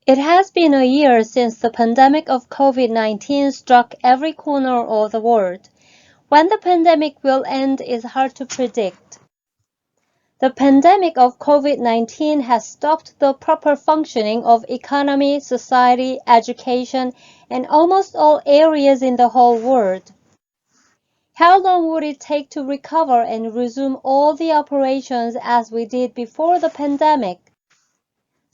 It has been a year since the pandemic of COVID-19 struck every corner of the world. When the pandemic will end is hard to predict. The pandemic of COVID-19 has stopped the proper functioning of economy, society, education, and almost all areas in the whole world. How long would it take to recover and resume all the operations as we did before the pandemic?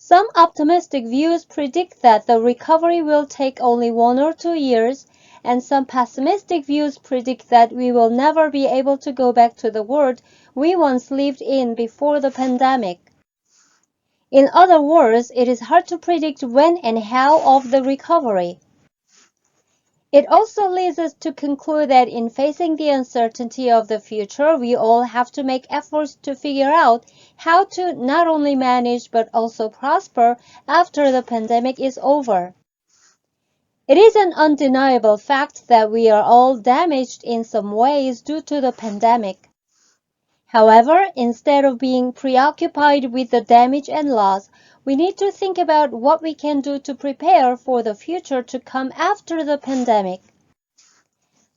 Some optimistic views predict that the recovery will take only 1 or 2 years, and some pessimistic views predict that we will never be able to go back to the world we once lived in before the pandemic. In other words, it is hard to predict when and how of the recovery. It also leads us to conclude that in facing the uncertainty of the future, we all have to make efforts to figure out how to not only manage but also prosper after the pandemic is over. It is an undeniable fact that we are all damaged in some ways due to the pandemic. However, instead of being preoccupied with the damage and loss, we need to think about what we can do to prepare for the future to come after the pandemic.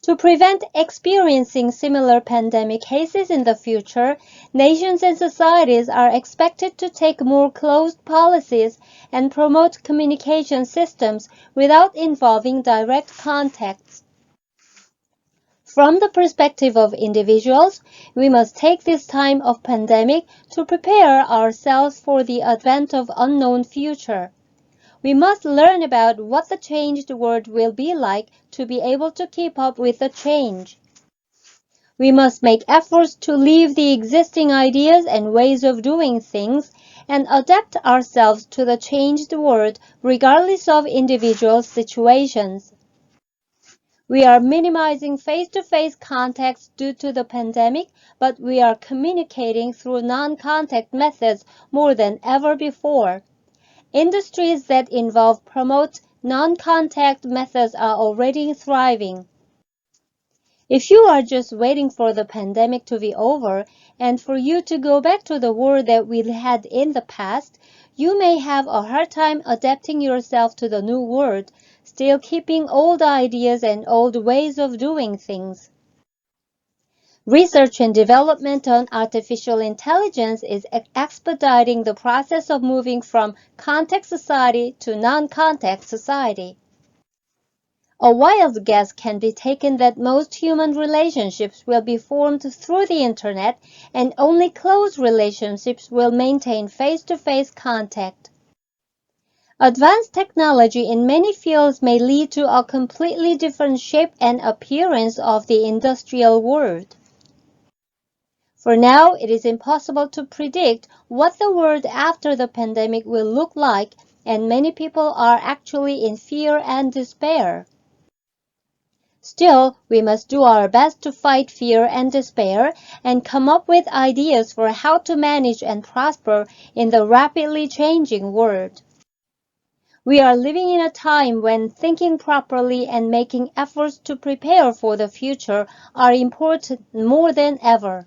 To prevent experiencing similar pandemic cases in the future, nations and societies are expected to take more closed policies and promote communication systems without involving direct contacts. From the perspective of individuals, we must take this time of pandemic to prepare ourselves for the advent of unknown future. We must learn about what the changed world will be like to be able to keep up with the change. We must make efforts to leave the existing ideas and ways of doing things and adapt ourselves to the changed world regardless of individual situations. We are minimizing face-to-face contacts due to the pandemic, but we are communicating through non-contact methods more than ever before. Industries that promote non-contact methods are already thriving. If you are just waiting for the pandemic to be over and for you to go back to the world that we had in the past, you may have a hard time adapting yourself to the new world, still keeping old ideas and old ways of doing things. Research and development on artificial intelligence is expediting the process of moving from contact society to non-contact society. A wild guess can be taken that most human relationships will be formed through the internet and only close relationships will maintain face-to-face contact. Advanced technology in many fields may lead to a completely different shape and appearance of the industrial world. For now, it is impossible to predict what the world after the pandemic will look like, and many people are actually in fear and despair. Still, we must do our best to fight fear and despair and come up with ideas for how to manage and prosper in the rapidly changing world. We are living in a time when thinking properly and making efforts to prepare for the future are important more than ever.